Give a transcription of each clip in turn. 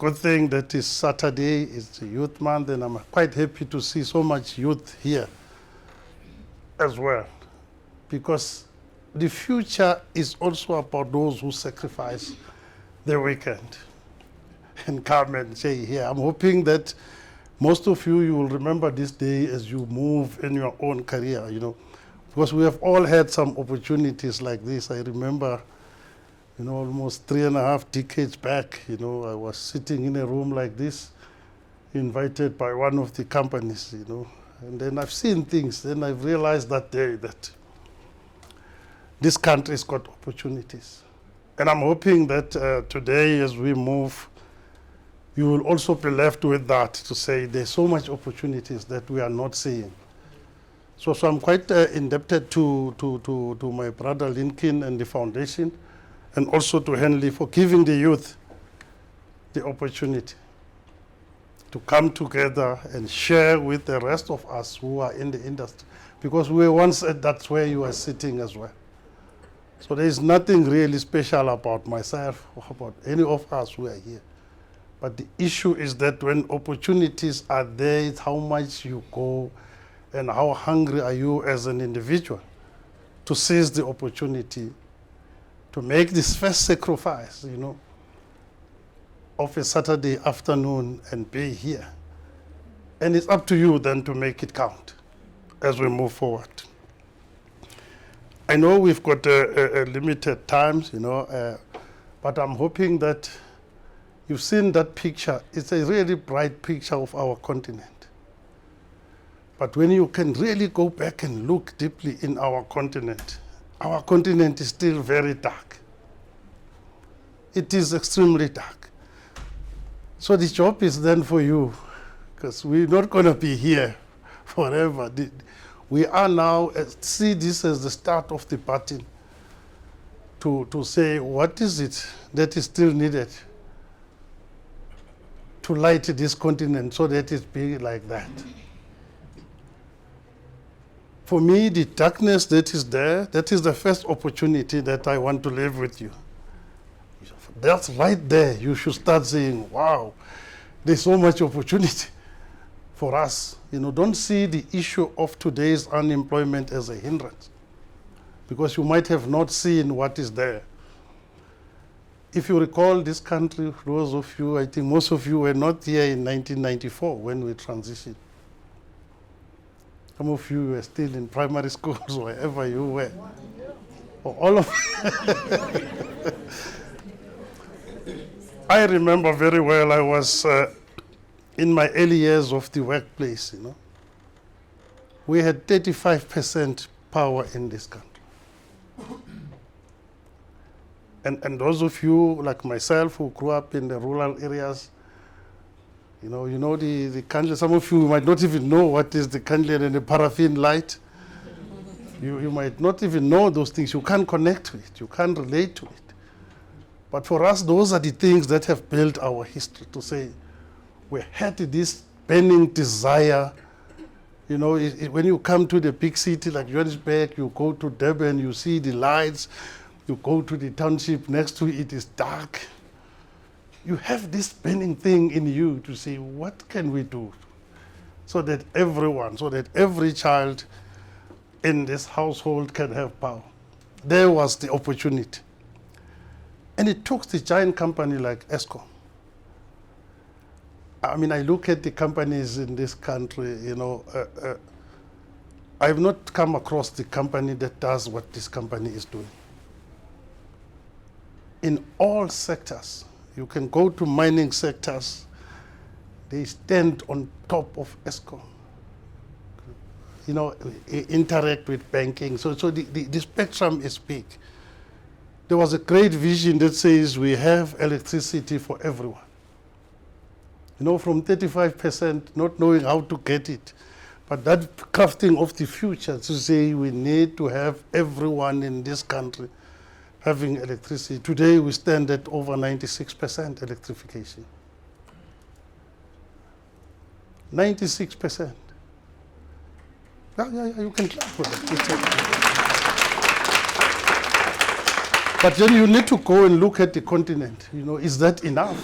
good thing that is Saturday, it's Youth Month, and I'm quite happy to see so much youth here as well. Because the future is also about those who sacrifice their weekend and come and say, here, I'm hoping that most of you will remember this day as you move in your own career, because we have all had some opportunities like this. I remember, almost 3.5 decades back, I was sitting in a room like this, invited by one of the companies, and then I've seen things. Then I've realized that day that this country's got opportunities. And I'm hoping that today, as we move, you will also be left with that to say there's so much opportunities that we are not seeing. So I'm quite indebted to my brother Lincoln and the foundation, and also to Henley for giving the youth the opportunity to come together and share with the rest of us who are in the industry. Because we were once that's where you are sitting as well. So there is nothing really special about myself or about any of us who are here. But the issue is that when opportunities are there, it's how much you go and how hungry are you as an individual to seize the opportunity to make this first sacrifice, of a Saturday afternoon and be here. And it's up to you then to make it count as we move forward. I know we've got a limited time, but I'm hoping that you've seen that picture. It's a really bright picture of our continent. But when you can really go back and look deeply in our continent is still very dark. It is extremely dark. So the job is then for you, because we're not going to be here forever. We are now, see this as the start of the button to say, what is it that is still needed to light this continent so that it be like that? For me, the darkness that is there, that is the first opportunity that I want to live with you. That's right there. You should start saying, wow, there's so much opportunity for us. Don't see the issue of today's unemployment as a hindrance, because you might have not seen what is there. If you recall this country, those of you, I think most of you were not here in 1994 when we transitioned. Some of you were still in primary schools, wherever you were. Or all of I remember very well, I was in my early years of the workplace, We had 35% power in this country. And those of you like myself who grew up in the rural areas, the candle, some of you might not even know what is the candle and the paraffin light. You might not even know those things. You can't connect to it. You can't relate to it. But for us, those are the things that have built our history, to say we had this burning desire. When you come to the big city like Johannesburg, you go to Durban, you see the lights. You go to the township, next to it is dark. You have this burning thing in you to say, what can we do so that every child in this household can have power? There was the opportunity. And it took the giant company like Eskom. I look at the companies in this country, I have not come across the company that does what this company is doing. In all sectors, you can go to mining sectors, they stand on top of Eskom. Interact with banking. So the spectrum is big. There was a great vision that says we have electricity for everyone. From 35% not knowing how to get it. But that crafting of the future to say we need to have everyone in this country having electricity. Today we stand at over 96% electrification. 96%. Yeah, you can clap for that. But then you need to go and look at the continent. Is that enough?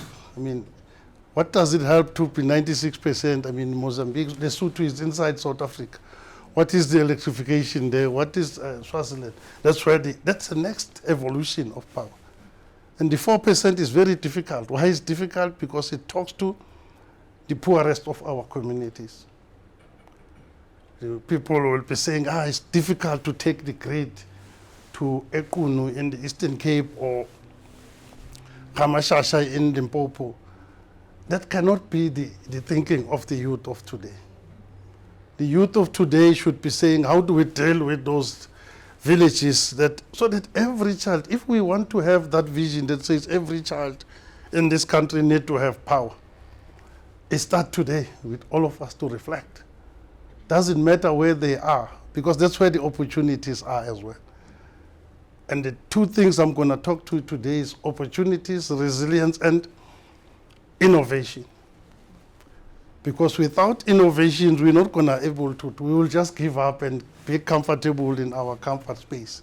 What does it help to be 96%? I mean, Mozambique, Lesotho is inside South Africa. What is the electrification there? What is Swaziland? That's the next evolution of power. And the 4% is very difficult. Why is it difficult? Because it talks to the poorest of our communities. People will be saying, it's difficult to take the grid to Ekunu in the Eastern Cape or Kamashasha in Limpopo. That cannot be the thinking of the youth of today. The youth of today should be saying, how do we deal with those villages so that every child, if we want to have that vision that says every child in this country need to have power, it starts today with all of us to reflect. Doesn't matter where they are, because that's where the opportunities are as well. And the two things I'm going to talk to today is opportunities, resilience, and innovation. Because without innovations, we're not going to be able to, we will just give up and be comfortable in our comfort space.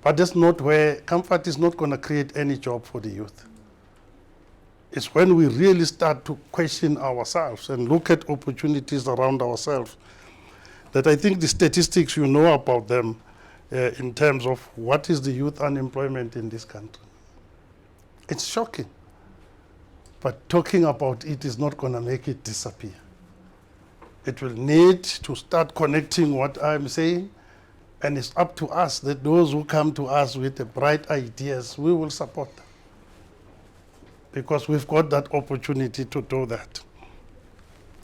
But that's not where, comfort is not going to create any job for the youth. It's when we really start to question ourselves and look at opportunities around ourselves that I think the statistics, you know about them in terms of what is the youth unemployment in this country. It's shocking. But talking about it is not going to make it disappear. It will need to start connecting what I'm saying, and it's up to us that those who come to us with the bright ideas, we will support them. Because we've got that opportunity to do that.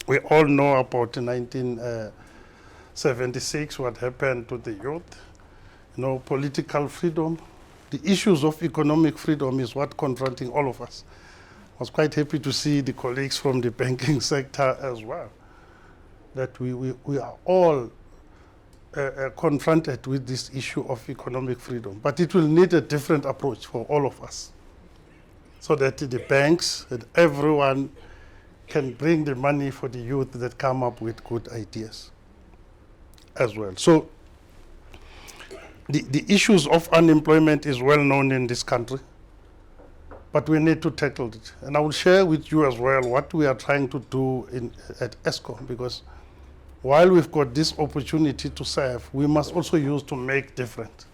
We all know about 1976, what happened to the youth. Political freedom. The issues of economic freedom is what confronting all of us. I was quite happy to see the colleagues from the banking sector as well, that we are all confronted with this issue of economic freedom. But it will need a different approach for all of us, so that the banks and everyone can bring the money for the youth that come up with good ideas as well. So the issues of unemployment is well known in this country, but we need to tackle it. And I will share with you as well what we are trying to do at Eskom, because while we've got this opportunity to serve, we must also use to make difference.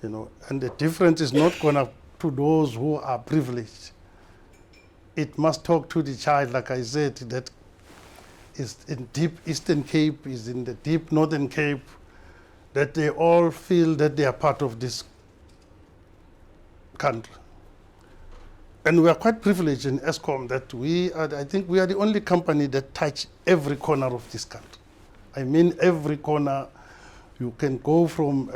And the difference is not going to those who are privileged. It must talk to the child, like I said, that is in deep Eastern Cape, is in the deep Northern Cape, that they all feel that they are part of this country. And we are quite privileged in Eskom that I think we are the only company that touch every corner of this country. I mean every corner. You can go from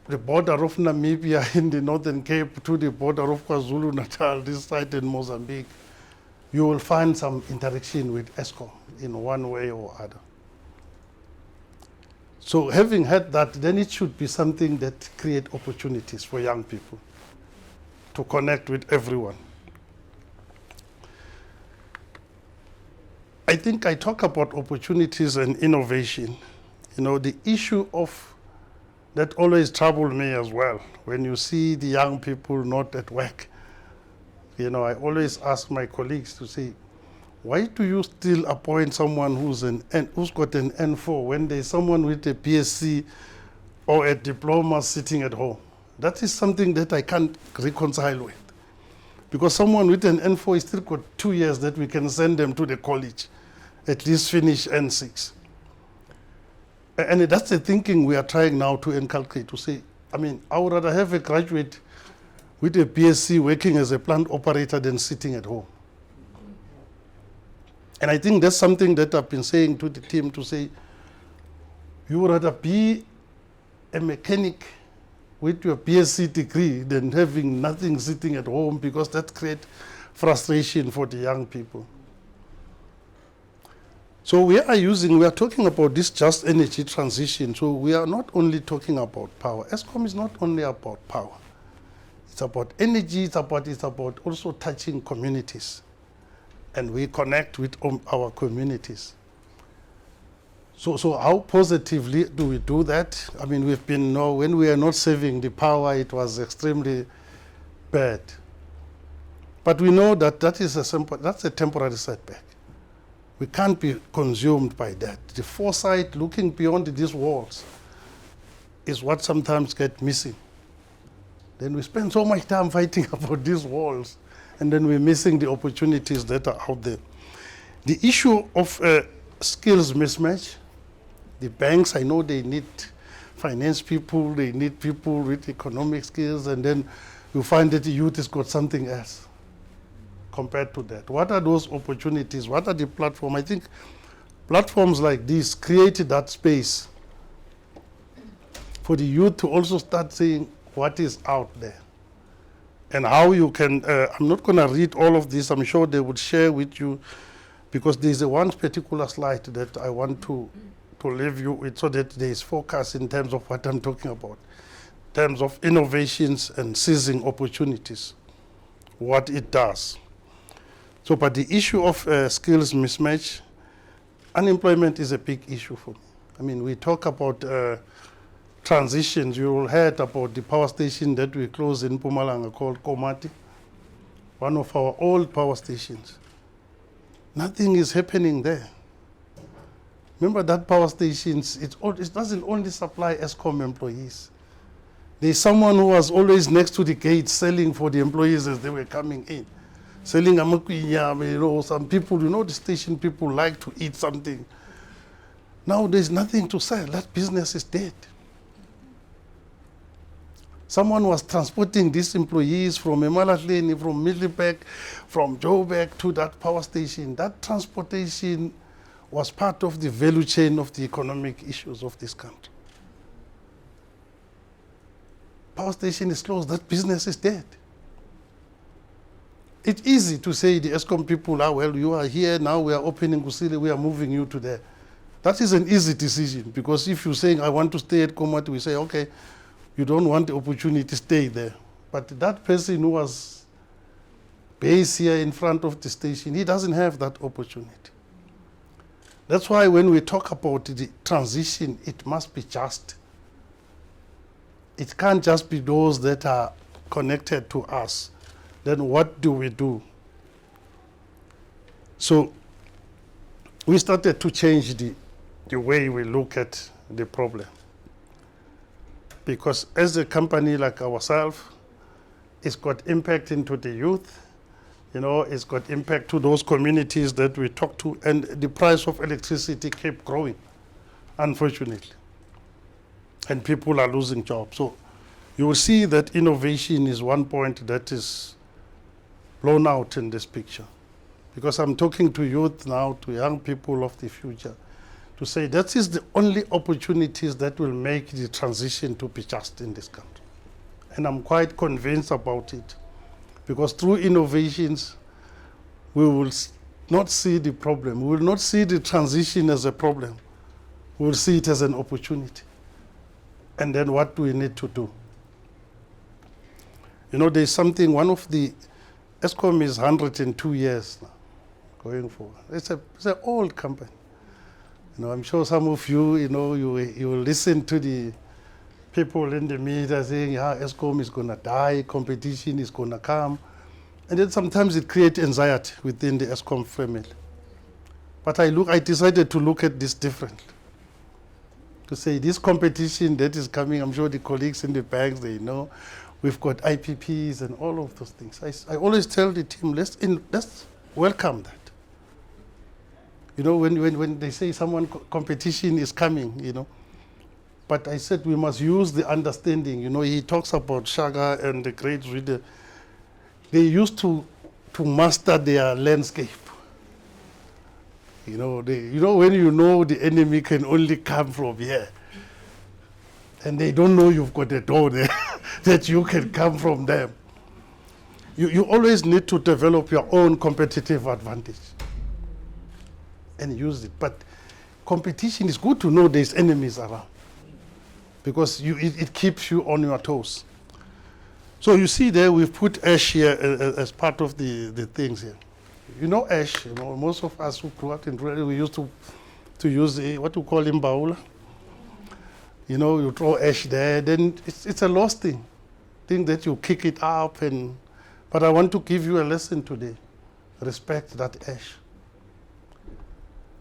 the border of Namibia in the Northern Cape to the border of KwaZulu-Natal, this side in Mozambique. You will find some interaction with Eskom in one way or other. So having had that, then it should be something that create opportunities for young people to connect with everyone. I think I talk about opportunities and innovation. The issue of that always troubled me as well. When you see the young people not at work, I always ask my colleagues to say, why do you still appoint someone who's got an N4 when there's someone with a PSC or a diploma sitting at home? That is something that I can't reconcile with. Because someone with an N4 is still got 2 years that we can send them to the college, at least finish N6. And that's the thinking we are trying now to inculcate, to say, I would rather have a graduate with a PSC working as a plant operator than sitting at home. And I think that's something that I've been saying to the team, to say, you would rather be a mechanic with your PSC degree than having nothing sitting at home, because that creates frustration for the young people. So we are talking about this just energy transition. So we are not only talking about power. Eskom is not only about power. It's about energy, it's about also touching communities. And we connect with our communities. So how positively do we do that? We've been, when we are not saving the power, it was extremely bad. But we know that that's a temporary setback. We can't be consumed by that. The foresight, looking beyond these walls, is what sometimes gets missing. Then we spend so much time fighting about these walls, and then we're missing the opportunities that are out there. The issue of skills mismatch, the banks, I know they need finance people, they need people with economic skills, and then you find that the youth has got something else compared to that. What are those opportunities? What are the platforms? I think platforms like this create that space for the youth to also start seeing what is out there and how you can, I'm not going to read all of this, I'm sure they would share with you, because there's one particular slide that I want to leave you with so that there is focus in terms of what I'm talking about, in terms of innovations and seizing opportunities, what it does. So, but the issue of skills mismatch, unemployment is a big issue for me. I mean, we talk about transitions. You all heard about the power station that we closed in Mpumalanga called Komati, one of our old power stations. Nothing is happening there. Remember that power stations, it doesn't only supply Eskom employees. There's someone who was always next to the gate selling for the employees as they were coming in. Selling amakuinya, some people, the station people like to eat something. Now there's nothing to sell. That business is dead. Someone was transporting these employees from Emalahleni, from Middleburg, from Joburg to that power station. That transportation was part of the value chain of the economic issues of this country. Power station is closed, that business is dead. It's easy to say the Eskom people, well, you are here, now we are opening Kusile, we are moving you to there. That is an easy decision, because if you're saying, I want to stay at Komati, we say, okay, you don't want the opportunity, stay there. But that person who was based here in front of the station, he doesn't have that opportunity. That's why when we talk about the transition, it must be just. It can't just be those that are connected to us. Then what do we do? So we started to change the way we look at the problem. Because as a company like ourselves, it's got impact into the youth, it's got impact to those communities that we talk to, and the price of electricity kept growing, unfortunately. And people are losing jobs. So you will see that innovation is one point that is blown out in this picture. Because I'm talking to youth now, to young people of the future, to say that is the only opportunities that will make the transition to be just in this country. And I'm quite convinced about it. Because through innovations, we will not see the problem. We will not see the transition as a problem. We will see it as an opportunity. And then what do we need to do? There's something, one of the, Eskom is 102 years now, going forward. It's an old company. I'm sure some of you, you will listen to the people in the media saying, Eskom is going to die, competition is going to come. And then sometimes it creates anxiety within the Eskom family. But I decided to look at this differently. To say this competition that is coming, I'm sure the colleagues in the banks, they know, we've got IPPs and all of those things. I always tell the team, let's welcome that. When they say competition is coming, but I said we must use the understanding. He talks about Shaka and the great reader. They used to master their landscape. When the enemy can only come from here, and they don't know you've got a door there that you can come from them. You always need to develop your own competitive advantage and use it. But competition is good to know there's enemies around, because it keeps you on your toes. So you see there, we've put ash here as part of the things here. Ash, most of us who grew up in rural, we used to use what we call imbaula. You throw ash there, then it's a lost thing that you kick it up and But I want to give you a lesson today. Respect that ash.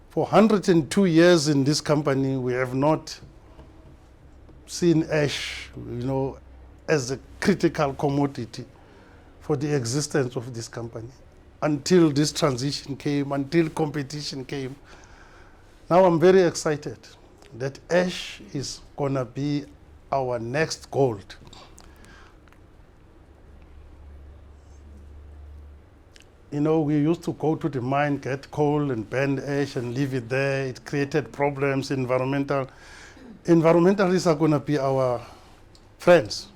For 102 years in this company, we have not seen ash, as a critical commodity for the existence of this company until this transition came, until competition came. Now I'm very excited that ash is gonna be our next gold. We used to go to the mine, get coal and burn ash and leave it there. It created problems, Environmentalists are gonna be our friends.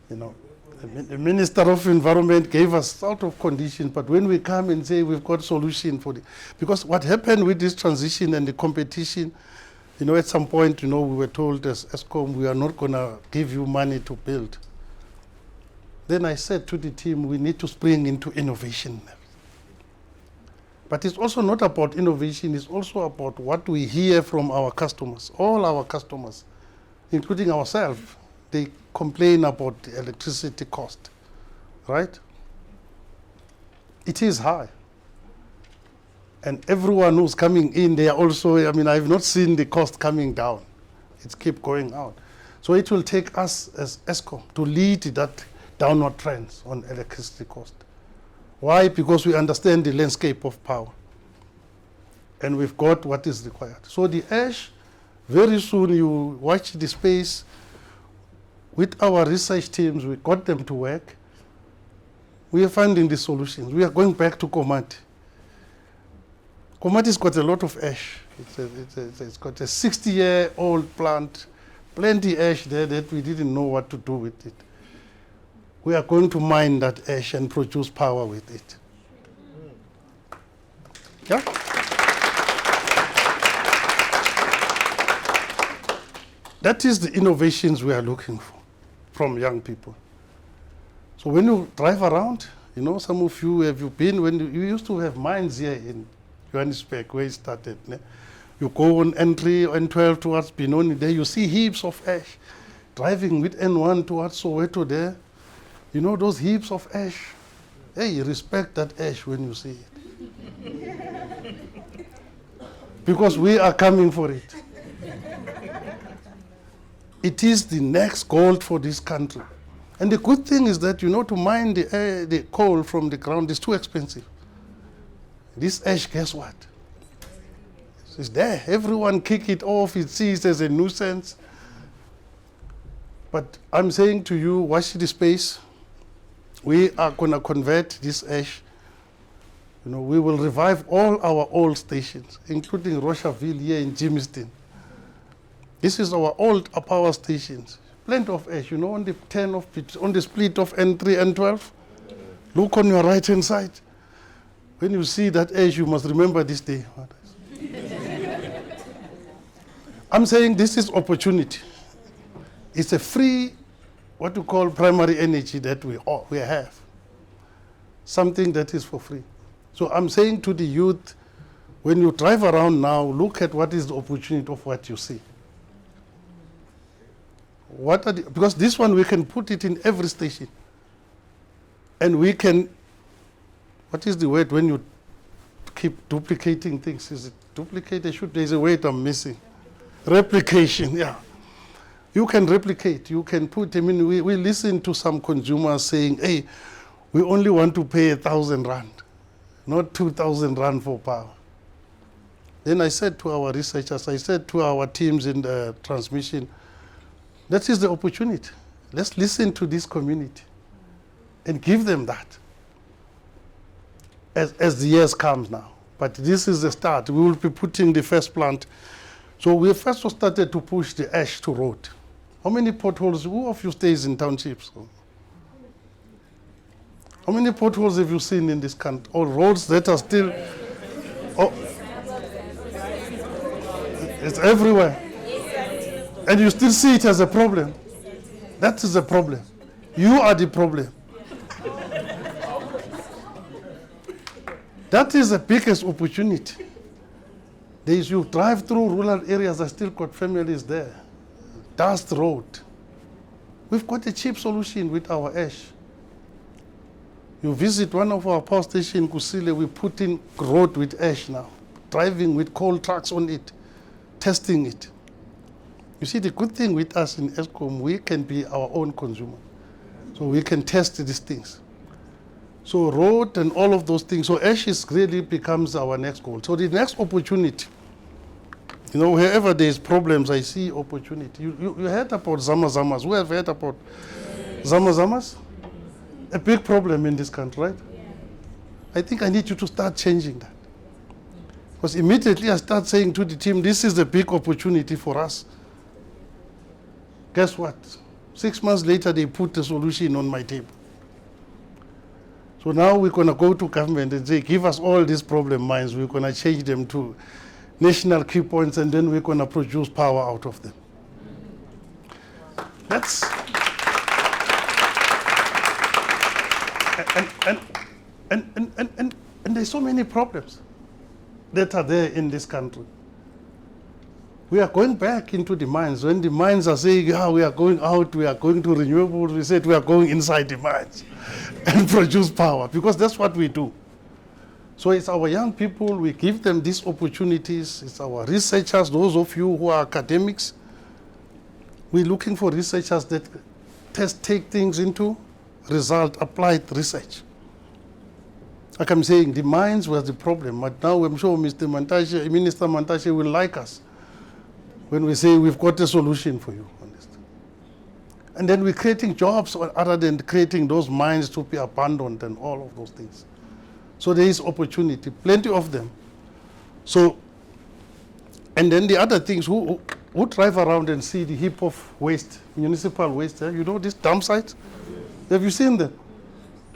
The Minister of Environment gave us out of condition, but when we come and say we've got solution for it, because what happened with this transition and the competition, at some point, we were told as Eskom, we are not gonna give you money to build. Then I said to the team, we need to spring into innovation. But it's also not about innovation, it's also about what we hear from our customers, all our customers, including ourselves. They complain about the electricity cost, right? It is high. And everyone who's coming in, they are also, I've not seen the cost coming down. It's keep going out. So it will take us as Eskom to lead that downward trends on electricity cost. Why? Because we understand the landscape of power. And we've got what is required. So the ash, very soon you watch the space. With our research teams, we got them to work. We are finding the solutions. We are going back to Komati. Komati's got a lot of ash. It's got a 60-year-old plant, plenty ash there that we didn't know what to do with it. We are going to mine that ash and produce power with it. Yeah? That is the innovations we are looking for from young people. So when you drive around, some of you, have you been, when you used to have mines here in Johannesburg, where it started. You go on N12 towards Benoni, there you see heaps of ash. Driving with N1 towards Soweto there, those heaps of ash. Hey, respect that ash when you see it. Because we are coming for it. It is the next gold for this country. And the good thing is that, to mine the coal from the ground is too expensive. This ash, guess what? It's there. Everyone kick it off. It sees as a nuisance. But I'm saying to you, watch the space. We are going to convert this ash. We will revive all our old stations, including Rocheville here in Jamestown. This is our old power stations. Plenty of ash, on the split of N3, N12. Look on your right-hand side. When you see that ash, you must remember this day. I'm saying this is opportunity. It's a free, what you call primary energy that we have. Something that is for free. So I'm saying to the youth, when you drive around now, look at what is the opportunity of what you see. Because this one we can put it in every station. And we can, what is the word when you keep duplicating things? Is it duplicate? There's a word I'm missing. Replication, yeah. You can replicate, you can put, we listen to some consumers saying, hey, we only want to pay 1,000 rand, not 2,000 rand for power. Then I said to our researchers, I said to our teams in the transmission, that is the opportunity. Let's listen to this community and give them that as the years comes now. But this is the start. We will be putting the first plant. So we first started to push the ash to road. How many potholes, who of you stays in townships? How many potholes have you seen in this country? Or roads that are still, it's everywhere. And you still see it as a problem. That is a problem. You are the problem. That is the biggest opportunity. You drive through rural areas, I still got families there. Dust road. We've got a cheap solution with our ash. You visit one of our power stations in Kusile, we put in road with ash now, driving with coal trucks on it, testing it. You see, the good thing with us in Eskom, we can be our own consumer. So we can test these things. So road and all of those things. So ashes really becomes our next goal. So the next opportunity, you know, wherever there's problems, I see opportunity. You heard about Zamazamas. Who have heard about Zamazamas? A big problem in this country, right? I think I need you to start changing that. Because immediately I start saying to the team, this is a big opportunity for us. Guess what? 6 months later, they put the solution on my table. So now we're going to go to government and say, give us all these problem mines. We're going to change them to national key points, and then we're going to produce power out of them. That's... And there's so many problems that are there in this country. We are going back into the mines. When the mines are saying, yeah, we are going out, we are going to renewables, we said we are going inside the mines and produce power, because that's what we do. So it's our young people, we give them these opportunities. It's our researchers, those of you who are academics. We're looking for researchers that take things into result, applied research. Like I'm saying, the mines was the problem, but now I'm sure Minister Mantashe will like us when we say we've got a solution for you on this. And then we're creating jobs other than creating those mines to be abandoned and all of those things. So there is opportunity, plenty of them. So, and then the other things, who drive around and see the heap of waste, municipal waste, you know, these dump sites? Have you seen them?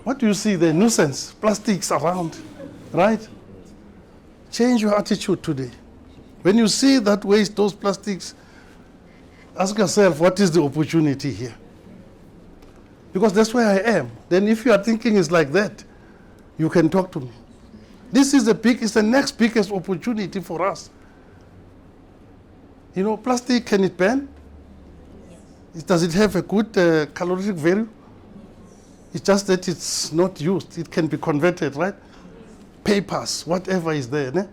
What do you see? The nuisance, plastics around, right? Change your attitude today. When you see that waste, those plastics, ask yourself, what is the opportunity here? Because that's where I am. Then if you are thinking it's like that, you can talk to me. This is it's the next biggest opportunity for us. You know, plastic, can it burn? Does it have a good calorific value? It's just that it's not used. It can be converted, right? Papers, whatever is there. Ne?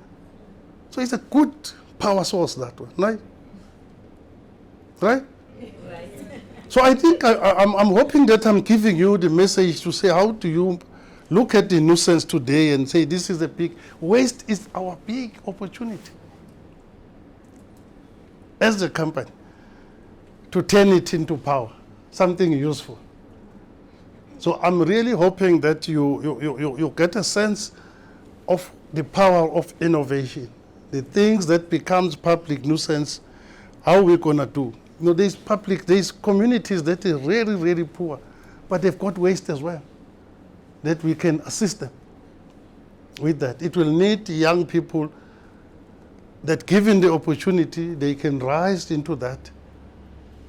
So it's a good power source, that one, right? Right? So I think I'm hoping that I'm giving you the message to say, how do you look at the nuisance today and say, this is a big, waste is our big opportunity as a company to turn it into power, something useful. So I'm really hoping that you get a sense of the power of innovation, the things that becomes public nuisance, how we're going to do. You know, there's communities that are really, really poor, but they've got waste as well, that we can assist them with that. It will need young people that, given the opportunity, they can rise into that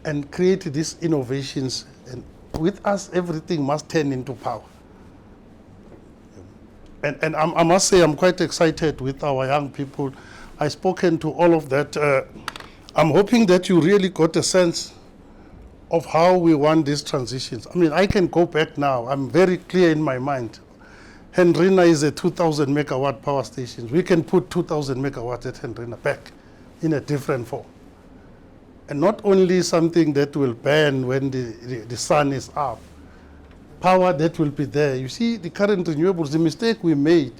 and create these innovations. And with us, everything must turn into power. And I must say, I'm quite excited with our young people. I've spoken to all of that. I'm hoping that you really got a sense of how we want these transitions. I mean, I can go back now. I'm very clear in my mind. Hendrina is a 2,000 megawatt power station. We can put 2,000 megawatts at Hendrina back in a different form. And not only something that will burn when the sun is up, power that will be there. You see, the current renewables, the mistake we made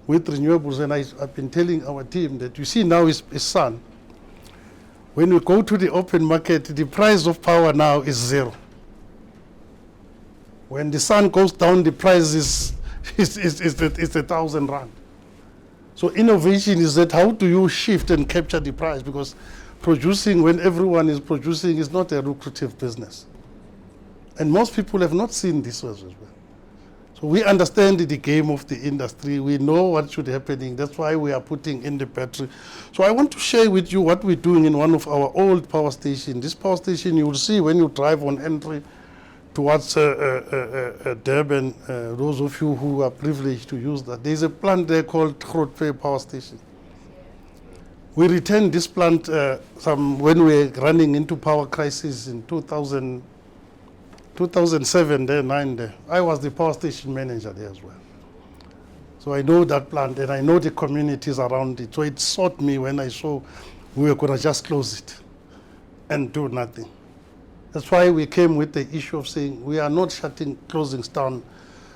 with renewables, and I've been telling our team that you see now is sun. When we go to the open market, the price of power now is zero. When the sun goes down, the price is 1,000 rand. So innovation is that how do you shift and capture the price? Because producing when everyone is producing is not a lucrative business. And most people have not seen this as well. So we understand the game of the industry. We know what should be happening. That's why we are putting in the battery. So I want to share with you what we're doing in one of our old power stations. This power station you will see when you drive on entry towards Durban, those of you who are privileged to use that. There's a plant there called Grootfontein Power Station. We returned this plant when we were running into power crisis in 2000, 2007 there, 9 there. I was the power station manager there as well. So I know that plant and I know the communities around it. So it sought me when I saw we were going to just close it and do nothing. That's why we came with the issue of saying we are not closing down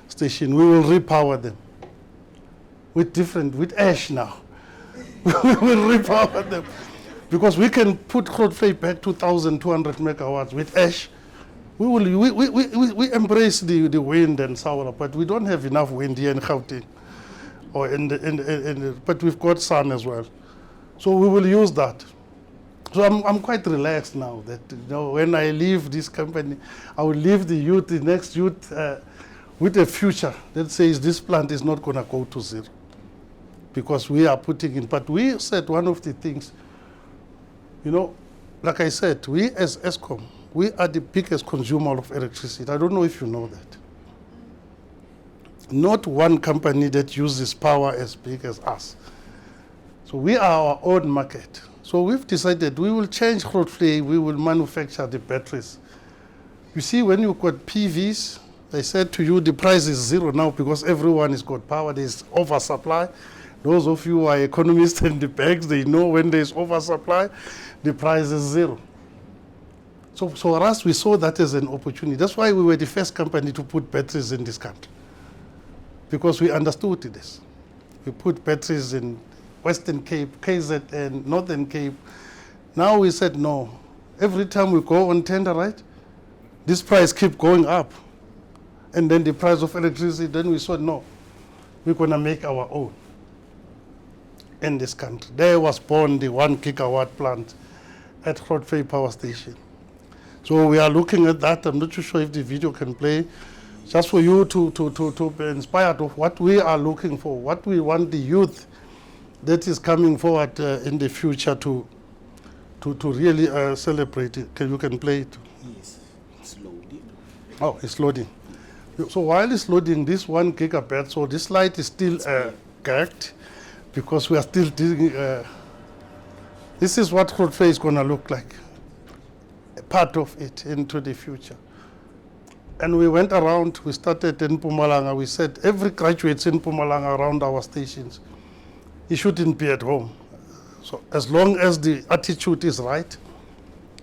station. We will repower them with ash now. We will repower them because we can put Grootfontein back 2,200 megawatts with ash. We embrace the wind and solar, but we don't have enough wind here in Gauteng, or but we've got sun as well. So we will use that. So I'm quite relaxed now that, you know, when I leave this company, I will leave the youth, the next youth, with a future that says this plant is not going to go to zero, because we are putting in. But we said one of the things, you know, like I said, we as Eskom, we are the biggest consumer of electricity. I don't know if you know that. Not one company that uses power as big as us. So we are our own market. So we've decided we will change Grootfontein, we will manufacture the batteries. You see, when you've got PVs, I said to you the price is zero now because everyone has got power, there's oversupply. Those of you who are economists in the banks, they know when there's oversupply, the price is zero. So for us, we saw that as an opportunity. That's why we were the first company to put batteries in this country, because we understood this. We put batteries in Western Cape, KZN, Northern Cape. Now we said no. Every time we go on tender, right, this price keeps going up. And then the price of electricity, then we said no, we're going to make our own in this country. There was born the 1 gigawatt plant at Grootfontein Power Station. So we are looking at that. I'm not too sure if the video can play, just for you to be inspired of what we are looking for, what we want the youth that is coming forward in the future to really celebrate it. You can play it? Yes, it's loading. Oh, it's loading. So while it's loading, this 1 gigabyte, so this light is still gagged because we are still doing, this is what Grootfontein is going to look like, a part of it into the future. And we went around, we started in Mpumalanga, we said every graduate in Mpumalanga around our stations, he shouldn't be at home. So as long as the attitude is right,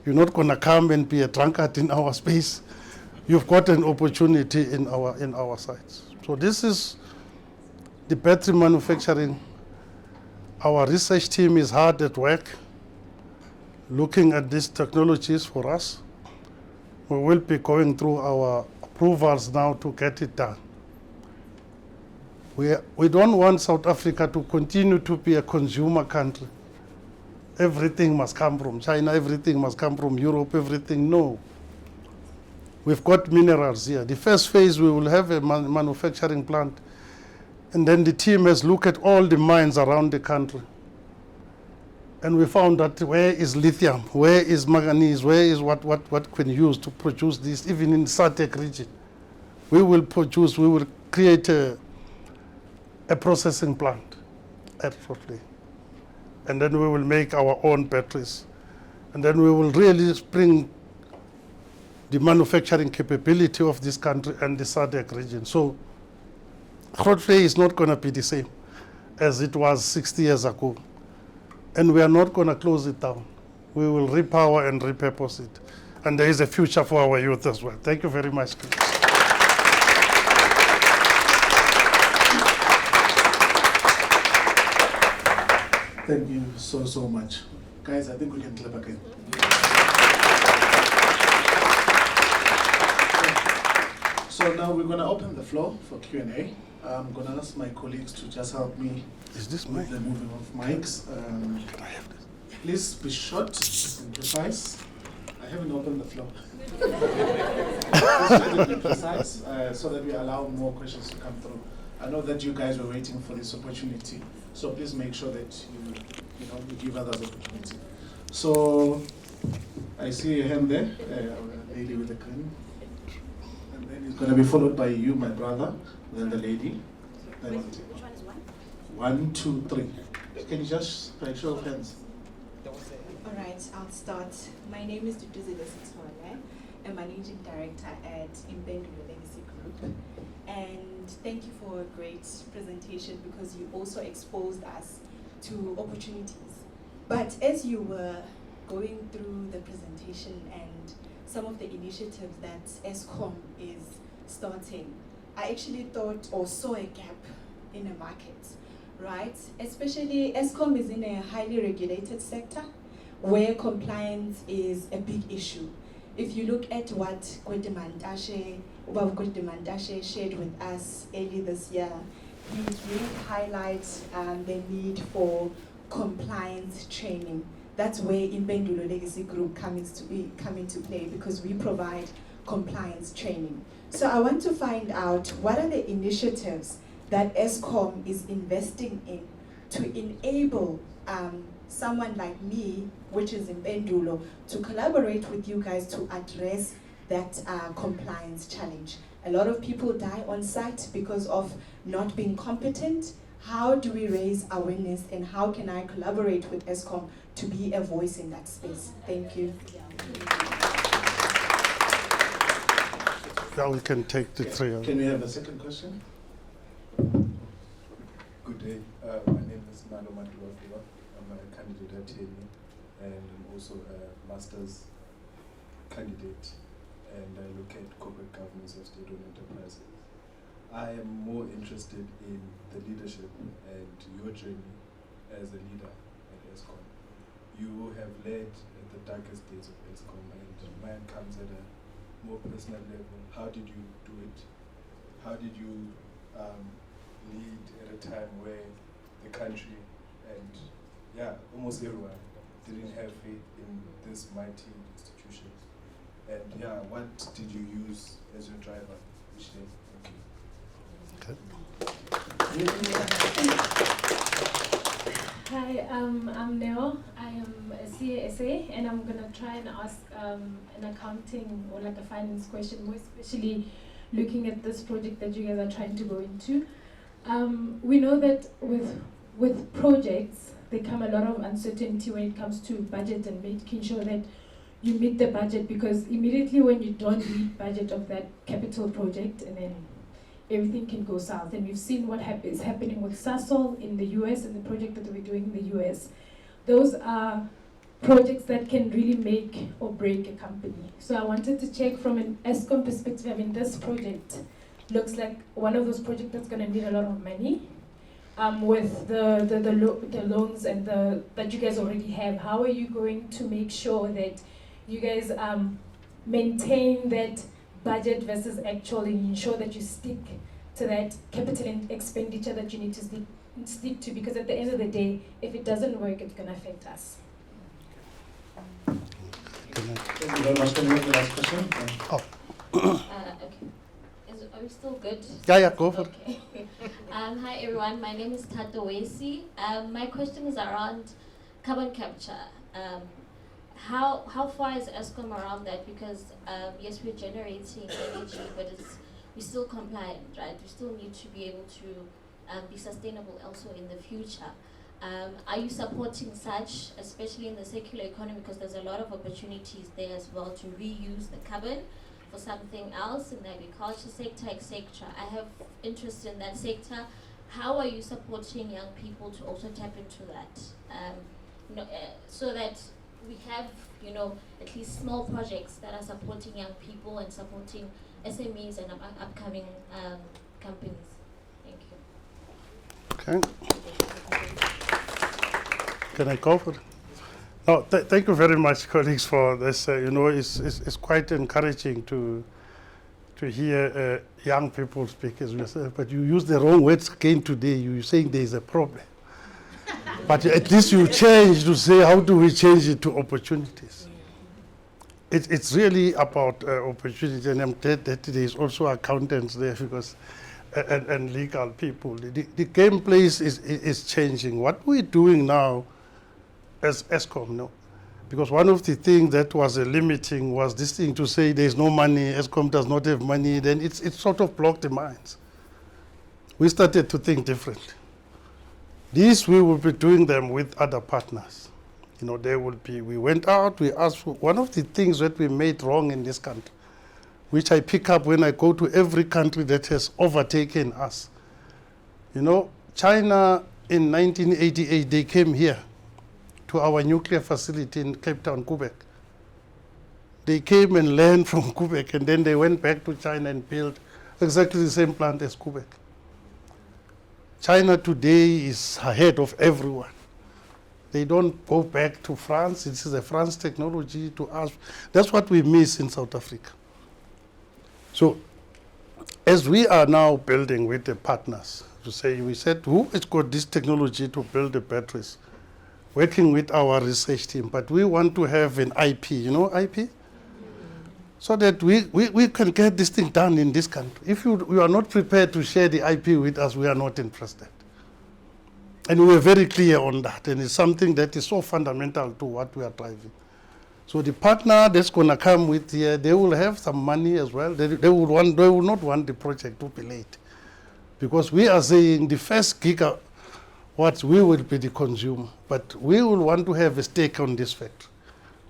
you're not going to come and be a drunkard in our space. You've got an opportunity in our sites. So this is the battery manufacturing. Our research team is hard at work looking at these technologies for us. We will be going through our approvals now to get it done. We don't want South Africa to continue to be a consumer country. Everything must come from China, everything must come from Europe, everything. No. We've got minerals here. The first phase, we will have a manufacturing plant. And then the team has looked at all the mines around the country. And we found that where is lithium, where is manganese, where is what can use to produce this, even in SADC region. We will create a processing plant at Grootfontein. And then we will make our own batteries. And then we will really bring the manufacturing capability of this country and the SADC region. So Grootfontein is not going to be the same as it was 60 years ago. And we are not going to close it down. We will repower and repurpose it. And there is a future for our youth as well. Thank you very much. Thank you so much. Guys, I think we can clap again. So now we're going to open the floor for Q&A. I'm going to ask my colleagues to just help me with the moving of mics. Can I have this? Please be short and precise. I haven't opened the floor. Please be precise so that we allow more questions to come through. I know that you guys were waiting for this opportunity, so please make sure that you give others opportunity. So I see a hand there, a lady with a green. And then it's going to be followed by you, my brother, then the lady. Then Which one is one? 1, 2, 3. Can you just show of hands? All right, I'll start. My name is Nxumalo, a managing director at Impendulo Legacy Group. And thank you for a great presentation because you also exposed us to opportunities. But as you were going through the presentation and some of the initiatives that Eskom is starting, I actually thought or saw a gap in the market, right? Especially Eskom is in a highly regulated sector where compliance is a big issue. If you look at what Ubaba Mantashe shared with us early this year, he really highlights the need for compliance training. That's where Impendulo Legacy Group come into play because we provide compliance training. So I want to find out what are the initiatives that Eskom is investing in to enable someone like me, which is Impendulo, to collaborate with you guys to address that compliance challenge. A lot of people die on site because of not being competent. How do we raise awareness and how can I collaborate with Eskom to be a voice in that space? Thank you. Now we can take the three. Can we have a second question? Good day. My name is Nxumalo. I'm a candidate at TNE and I'm also a master's candidate, and I look at corporate governance of state-owned enterprises. I am more interested in the leadership and your journey as a leader at Eskom. You have led at the darkest days of Eskom, and mine comes at a more personal level. How did you do it? How did you lead at a time where the country and almost everyone didn't have faith in this mighty institution? And what did you use as your driver each day? Hi, I'm Neo. I am a CASA, and I'm gonna try and ask an accounting or like a finance question, more especially looking at this project that you guys are trying to go into. We know that with projects, there come a lot of uncertainty when it comes to budget and making sure that you meet the budget, because immediately when you don't meet budget of that capital project, and then everything can go south. And we've seen what is happening with Sasol in the US and the project that we're doing in the US. Those are projects that can really make or break a company. So I wanted to check from an Eskom perspective. I mean, this project looks like one of those projects that's going to need a lot of money. With the loans and that you guys already have, how are you going to make sure that you guys maintain that budget versus actual and ensure that you stick to that capital expenditure that you need to stick to? Because at the end of the day, if it doesn't work, it's going to affect us. Thank you very much. Can we have the last question? Okay. Are we still good? Yeah, go for it. Okay. Hi everyone, my name is Tato Wesi. My question is around carbon capture. How far is Eskom around that? Because yes, we're generating energy, but we're still compliant, right? We still need to be able to be sustainable also in the future. Are you supporting such, especially in the circular economy, because there's a lot of opportunities there as well to reuse the carbon for something else in the agriculture sector, etc. I have interest in that sector. How are you supporting young people to also tap into that? So that we have, at least small projects that are supporting young people and supporting SMEs and upcoming companies. Thank you. Okay. Can I go for it? No, thank you very much, colleagues, for this. It's quite encouraging to hear young people speak as yourself, but you use the wrong words again today. You're saying there is a problem. But at least you change to say, how do we change it to opportunities? It's really about opportunity, and I'm glad that there is also accountants there because and legal people. The gameplay is changing. What we're doing now as Eskom, no? Because one of the things that was limiting was this thing to say there's no money, Eskom does not have money, then it sort of blocked the minds. We started to think differently. These we will be doing them with other partners. You know, there will be, we went out, we asked for, one of the things that we made wrong in this country, which I pick up when I go to every country that has overtaken us. You know, China in 1988, they came here to our nuclear facility in Cape Town, Quebec. They came and learned from Quebec, and then they went back to China and built exactly the same plant as Quebec. China today is ahead of everyone. They don't go back to France. This is a France technology to us. That's what we miss in South Africa. So as we are now building with the partners, to say, we said, who has got this technology to build the batteries? Working with our research team, but we want to have an IP, you know IP? So that we can get this thing done in this country. If you are not prepared to share the IP with us, we are not interested. And we were very clear on that, and it's something that is so fundamental to what we are driving. So the partner that's going to come with here, they will have some money as well. They will not want the project to be late. Because we are saying the first gigawatts, we will be the consumer, but we will want to have a stake on this factory.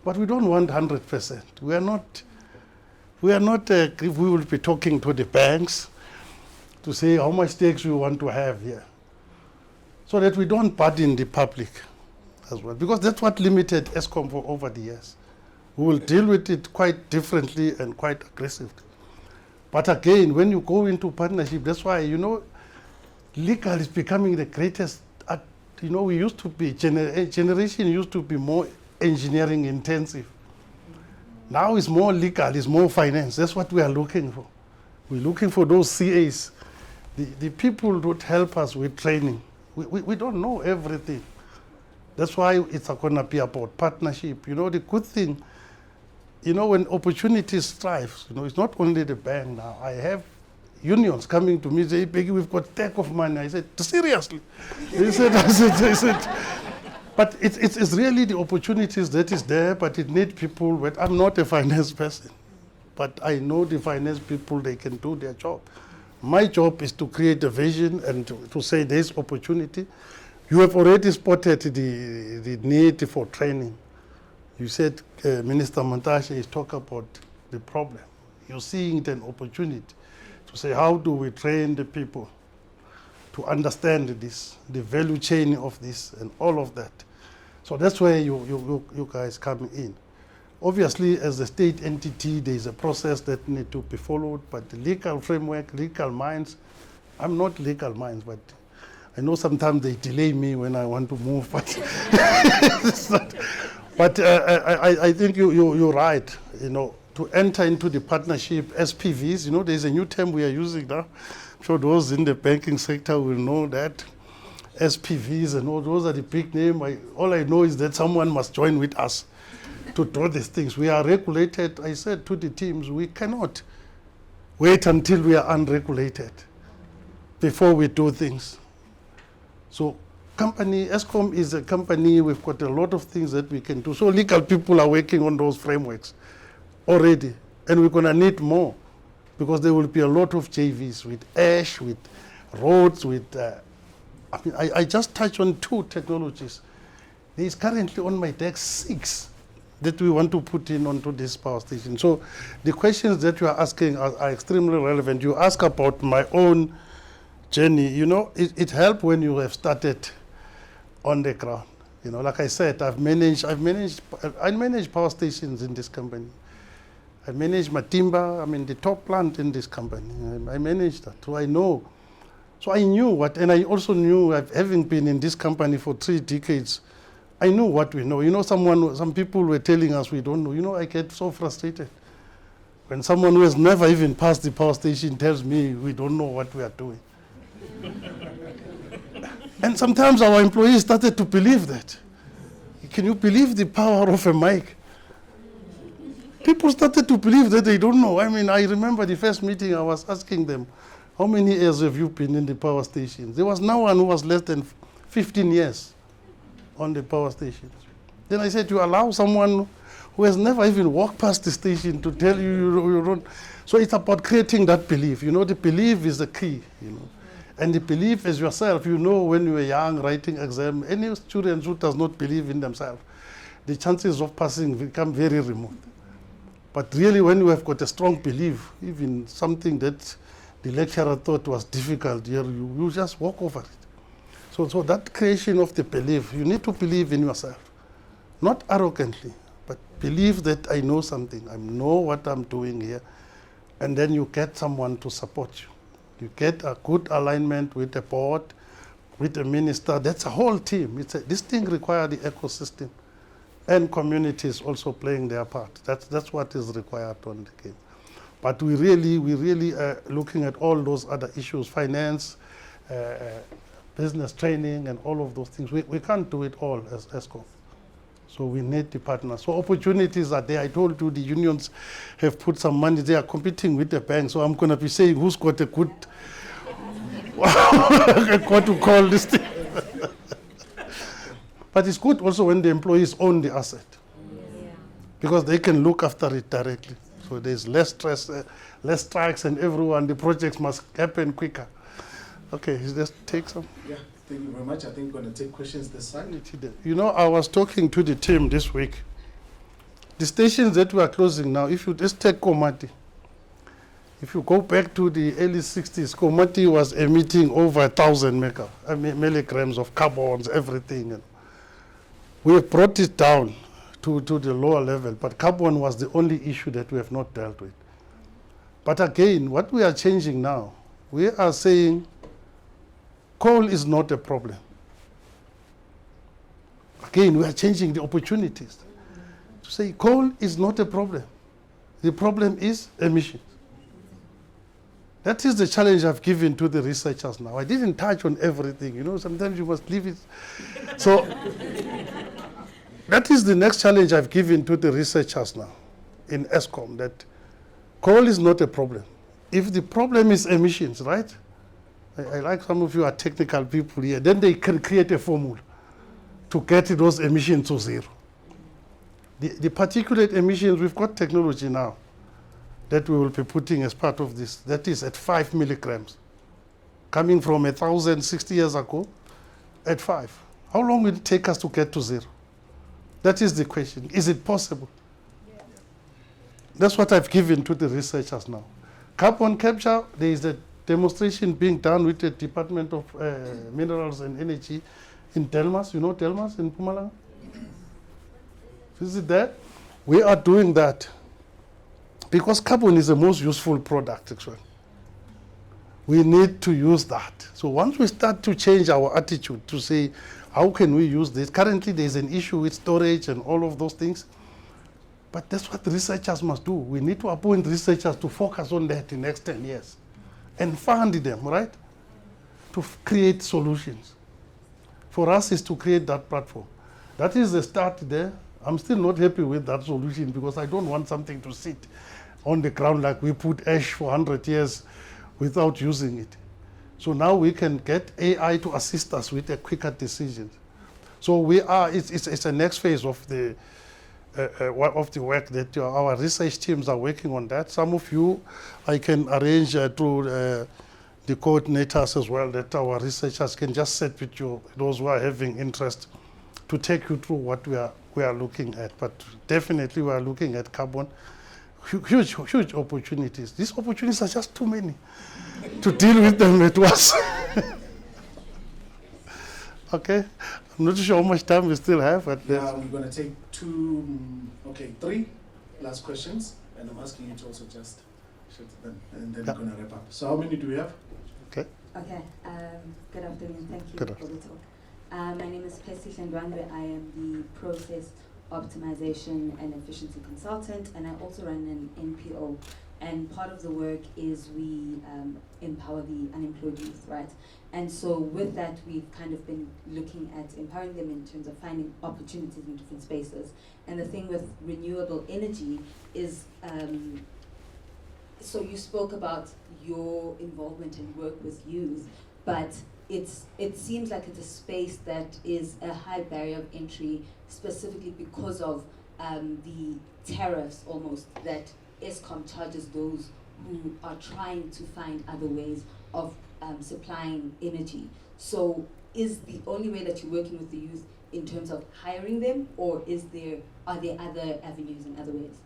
But we don't want 100%. We are not, if we will be talking to the banks to say how much stakes we want to have here, so that we don't burden the public as well, because that's what limited Eskom for over the years. We will deal with it quite differently and quite aggressively. But again, when you go into partnership, that's why, you know, legal is becoming the greatest. You know, we used to be, generation used to be more engineering intensive. Now it's more legal, it's more finance. That's what we are looking for. We're looking for those CAs, the people that help us with training. We don't know everything. That's why it's going to be about partnership. You know, the good thing, you know, when opportunities thrive, you know, it's not only the bank now. I have unions coming to me, say, Bheki, we've got stack of money. I said, seriously? They said, I said, but it's really the opportunities that is there, but it needs people. But I'm not a finance person, but I know the finance people, they can do their job. My job is to create a vision and to say there's opportunity. You have already spotted the need for training. You said Minister Montashe is talking about the problem. You're seeing it an opportunity to say, how do we train the people to understand this, the value chain of this and all of that. So that's where you guys come in. Obviously, as a state entity, there's a process that needs to be followed, but the legal framework, legal minds, I'm not legal minds, but I know sometimes they delay me when I want to move, but I think you're right, you know, to enter into the partnership, SPVs, you know, there's a new term we are using now. I'm sure those in the banking sector will know that. SPVs and all those are the big names. All I know is that someone must join with us to do these things. We are regulated. I said to the teams, we cannot wait until we are unregulated before we do things. So Eskom is a company, we've got a lot of things that we can do. So legal people are working on those frameworks already, and we're going to need more, because there will be a lot of JVs with ash, with roads, with, I just touched on 2 technologies. There is currently on my deck 6 that we want to put in onto this power station. So the questions that you are asking are extremely relevant. You ask about my own journey. You know, it helps when you have started on the ground. You know, like I said, I manage power stations in this company. I manage Matimba, I mean the top plant in this company. I manage that, so I know. So I knew what, and I also knew, having been in this company for 3 decades, I knew what we know. You know, some people were telling us we don't know. You know, I get so frustrated when someone who has never even passed the power station tells me we don't know what we are doing. And sometimes our employees started to believe that. Can you believe the power of a mic? People started to believe that they don't know. I mean, I remember the first meeting I was asking them, how many years have you been in the power stations? There was no one who was less than 15 years on the power stations. Then I said, you allow someone who has never even walked past the station to tell you don't. So it's about creating that belief. You know, the belief is the key, you know. And the belief is yourself. You know, when you were young, writing exam, any student who does not believe in themselves, the chances of passing become very remote. But really, when you have got a strong belief, even something that the lecturer thought was difficult, you just walk over it. So that creation of the belief, you need to believe in yourself. Not arrogantly, but believe that I know something, I know what I'm doing here, and then you get someone to support you. You get a good alignment with the board, with the minister. That's a whole team. This thing requires the ecosystem and communities also playing their part. That's what is required on the game. But we really are looking at all those other issues, finance, business training, and all of those things. We can't do it all as Eskom. So we need the partners. So opportunities are there. I told you the unions have put some money. They are competing with the banks. So I'm going to be saying who's got a good, what to call this thing. But it's good also when the employees own the asset, because they can look after it directly. So there's less stress, less strikes, and everyone, the projects must happen quicker. Okay, just take some. Yeah, thank you very much. I think we're going to take questions this side. You know, I was talking to the team this week. The stations that we are closing now, if you just take Komati, if you go back to the early 60s, Komati was emitting over 1,000 milligrams of carbons, everything. We have brought it down to the lower level, but carbon was the only issue that we have not dealt with. But again, what we are changing now, we are saying coal is not a problem. Again, we are changing the opportunities to say coal is not a problem. The problem is emissions. That is the challenge I've given to the researchers now. I didn't touch on everything, you know, sometimes you must leave it. So that is the next challenge I've given to the researchers now in Eskom, that coal is not a problem. If the problem is emissions, right? I like some of you are technical people here, then they can create a formula to get those emissions to zero. The particulate emissions, we've got technology now that we will be putting as part of this. That is at 5 milligrams, coming from 1,060 years ago at 5. How long will it take us to get to zero? That is the question. Is it possible? Yeah. That's what I've given to the researchers now. Carbon capture, there is a demonstration being done with the Department of Minerals and Energy in Delmas. You know Delmas in Mpumalanga? Visit that. We are doing that because carbon is the most useful product, actually. We need to use that. So once we start to change our attitude to say, how can we use this? Currently, there's an issue with storage and all of those things. But that's what the researchers must do. We need to appoint researchers to focus on that in the next 10 years and fund them, right? To create solutions. For us is to create that platform. That is the start there. I'm still not happy with that solution because I don't want something to sit on the ground like we put ash for 100 years without using it. So now we can get AI to assist us with a quicker decision. So we are, it's a next phase of the work that our research teams are working on that. Some of you, I can arrange through the coordinators as well, that our researchers can just sit with you, those who are having interest, to take you through what we are looking at. But definitely we are looking at carbon, huge opportunities. These opportunities are just too many to deal with them at once. Okay, I'm not sure how much time we still have, but we're going to take three last questions, and I'm asking you to also just shoot them, and then we're going to wrap up. So how many do we have? Okay, good afternoon, thank you for the talk. My name is Plessy Shendwandwe. I am the Process Optimization and Efficiency Consultant, and I also run an NPO. And part of the work is we empower the unemployed youth, right? And so with that, we've kind of been looking at empowering them in terms of finding opportunities in different spaces. And the thing with renewable energy is, so you spoke about your involvement and work with youth, but it seems like it's a space that is a high barrier of entry, specifically because of the tariffs almost that Eskom charges those who are trying to find other ways of supplying energy. So is the only way that you're working with the youth in terms of hiring them, or are there other avenues and other ways?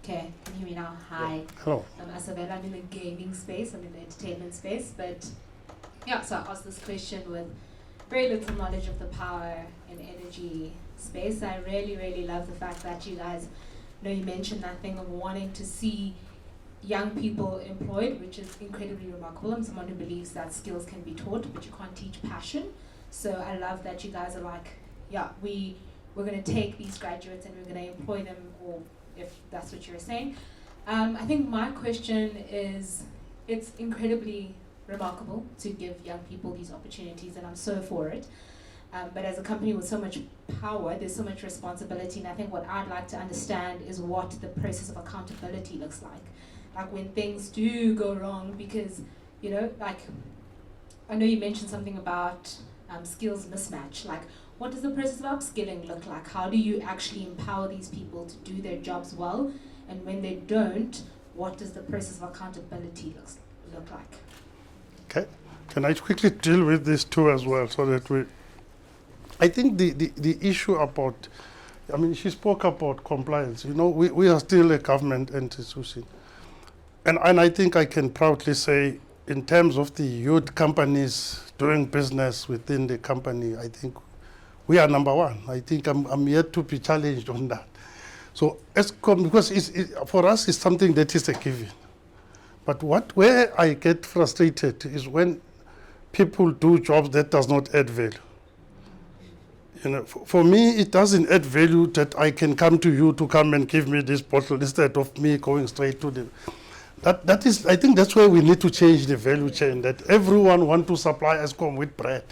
Okay, can you hear me now? Hi. Hello. I'm Asabella. I'm in the gaming space. I'm in the entertainment space. But yeah, so I asked this question with very little knowledge of the power and energy space. I really, really love the fact that you guys, you mentioned that thing of wanting to see young people employed, which is incredibly remarkable. I'm someone who believes that skills can be taught, but you can't teach passion. So I love that you guys are like, yeah, we're going to take these graduates and we're going to employ them, or if that's what you're saying. I think my question is, it's incredibly remarkable to give young people these opportunities, and I'm so for it. But as a company with so much power, there's so much responsibility, and I think what I'd like to understand is what the process of accountability looks like. Like when things do go wrong, because, like, I know you mentioned something about skills mismatch. Like, what does the process of upskilling look like? How do you actually empower these people to do their jobs well? And when they don't, what does the process of accountability look like? Okay. Can I quickly deal with this too as well, so that I think the issue about, she spoke about compliance. We are still a government institution. And I think I can proudly say, in terms of the youth companies doing business within the company, I think we are number one. I think I'm yet to be challenged on that. So Eskom, because for us, it's something that is a given. But where I get frustrated is when people do jobs that does not add value. For me, it doesn't add value that I can come to you to come and give me this bottle instead of me going straight to the. That is, I think that's where we need to change the value chain. That everyone want to supply Eskom with bread,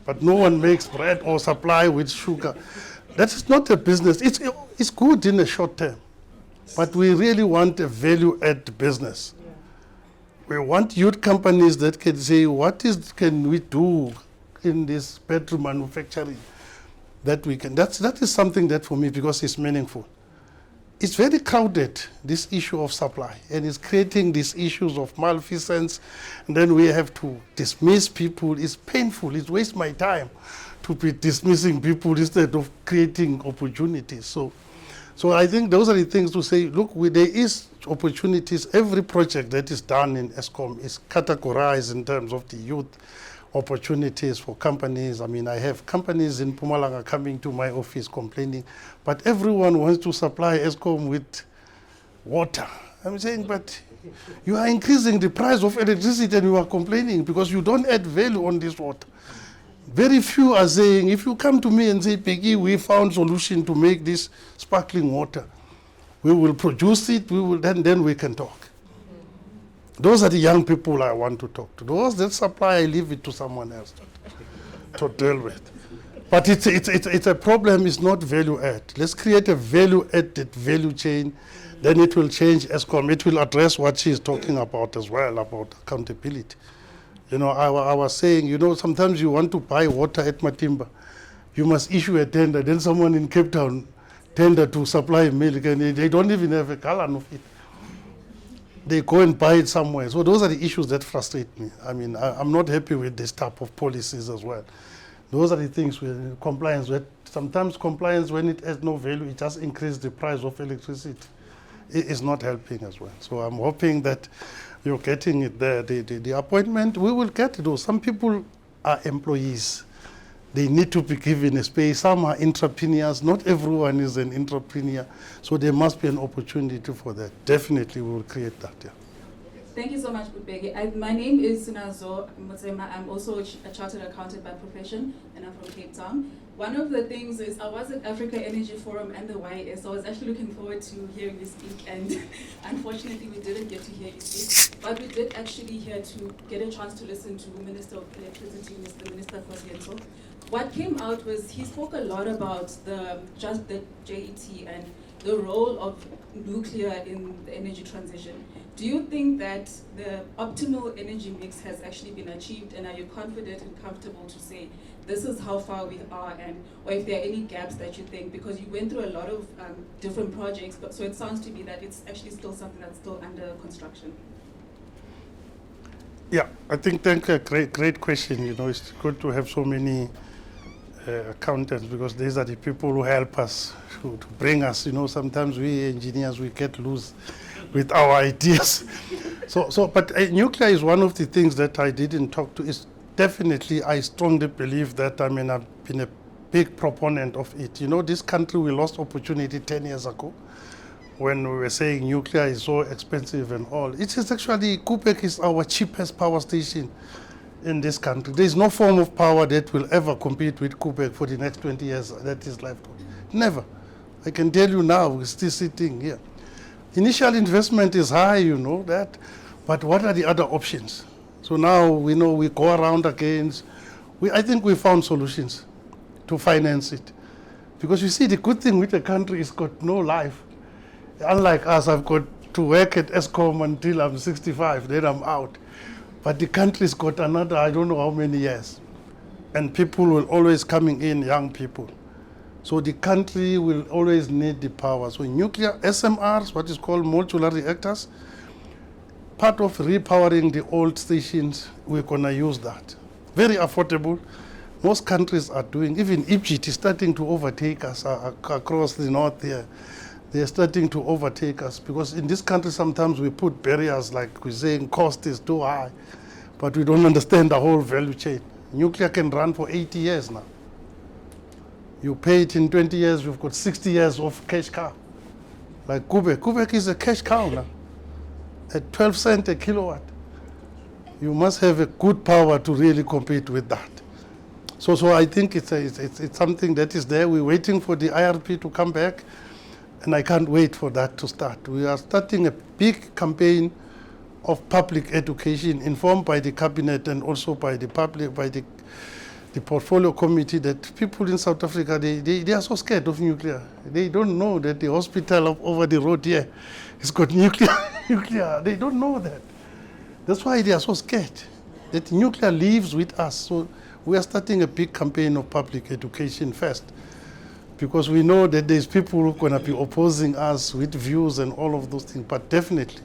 but no one makes bread or supply with sugar. That is not a business. It's good in the short term, but we really want a value-add business. We want youth companies that can say, can we do in this bedroom manufacturing that we can. That is something that for me, because it's meaningful. It's very crowded, this issue of supply, and it's creating these issues of malfeasance, and then we have to dismiss people. It's painful. It wastes my time to be dismissing people instead of creating opportunities. So I think those are the things to say, look, there is opportunities. Every project that is done in Eskom is categorized in terms of the youth opportunities for companies. I have companies in Mpumalanga coming to my office complaining, but everyone wants to supply Eskom with water. I'm saying, but you are increasing the price of electricity and you are complaining because you don't add value on this water. Very few are saying, if you come to me and say, Bheki, we found solution to make this sparkling water, we will produce it, then we can talk. Those are the young people I want to talk to. Those that supply, I leave it to someone else to deal with. But it's a problem, it's not value add. Let's create a value-added value chain, then it will change Eskom. It will address what she's talking about as well, about accountability. I was saying, sometimes you want to buy water at Matimba, you must issue a tender, then someone in Cape Town tender to supply milk, and they don't even have a gallon of it. They go and buy it somewhere. So those are the issues that frustrate me. I'm not happy with this type of policies as well. Those are the things with compliance. Sometimes compliance, when it has no value, it just increases the price of electricity. It is not helping as well. So I'm hoping that you're getting it there. The appointment, we will get those. Some people are employees. They need to be given a space. Some are entrepreneurs. Not everyone is an entrepreneur. So there must be an opportunity for that. Definitely we will create that, yeah. Thank you so much, Bheki. My name is Sinazo Mutsema. I'm also a chartered accountant by profession, and I'm from Cape Town. One of the things is I was at Africa Energy Forum and the YS, so I was actually looking forward to hearing you speak, and unfortunately we didn't get to hear you speak, but we did actually get a chance to listen to Minister of Electricity, Mr. Minister Kosienso. What came out was he spoke a lot about the JET and the role of nuclear in the energy transition. Do you think that the optimal energy mix has actually been achieved, and are you confident and comfortable to say this is how far we are, and or if there are any gaps that you think, because you went through a lot of different projects, but so it sounds to me that it's actually still something that's still under construction? Yeah, I think great question. You know, it's good to have so many accountants, because these are the people who help us to bring us. You know, sometimes we engineers, we get loose with our ideas. But nuclear is one of the things that I didn't talk to. Is definitely, I strongly believe that, I mean, I've been a big proponent of it. You know, this country, we lost opportunity 10 years ago when we were saying nuclear is so expensive and all. It is actually, Koeberg is our cheapest power station in this country. There is no form of power that will ever compete with Koeberg for the next 20 years that is left. Never. I can tell you now, we're still sitting here. Initial investment is high, you know that, but what are the other options? So now we know we go around again. I think we found solutions to finance it. Because you see, the good thing with the country is got no life. Unlike us, I've got to work at Eskom until I'm 65, then I'm out. But the country's got another, I don't know how many years. And people will always coming in, young people. So the country will always need the power. So nuclear SMRs, what is called modular reactors, part of repowering the old stations, we're gonna use that. Very affordable. Most countries are doing, even Egypt is starting to overtake us across the north here. They're starting to overtake us, because in this country sometimes we put barriers, like we're saying cost is too high, but we don't understand the whole value chain. Nuclear can run for 80 years now. You pay it in 20 years, you've got 60 years of cash cow. Like Koeberg. Koeberg is a cash cow now, at 12 cents a kilowatt. You must have a good power to really compete with that. So I think it's something that is there. We're waiting for the IRP to come back, and I can't wait for that to start. We are starting a big campaign of public education, informed by the cabinet and also by the public, by the portfolio committee, that people in South Africa, they are so scared of nuclear. They don't know that the hospital over the road here has got nuclear. They don't know that. That's why they are so scared, that nuclear lives with us. So we are starting a big campaign of public education first, because we know that there's people who are going to be opposing us with views and all of those things. But definitely,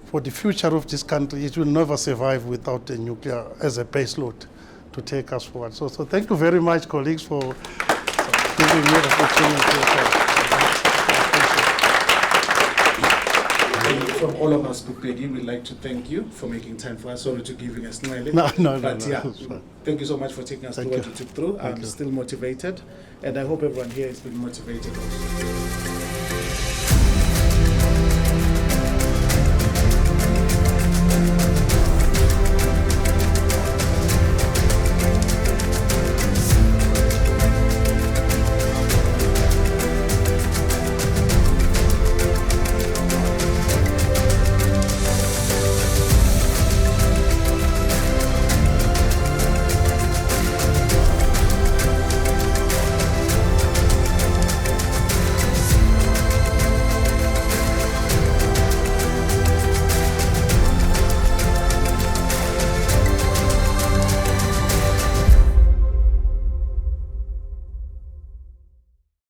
for the future of this country, it will never survive without the nuclear as a base load to take us forward. So thank you very much, colleagues, for giving me the opportunity. From all of us, Bheki, we'd like to thank you for making time for us. Sorry to giving us smiling. No. Thank you so much for taking us through what you took through. I'm still motivated, and I hope everyone here has been motivated also.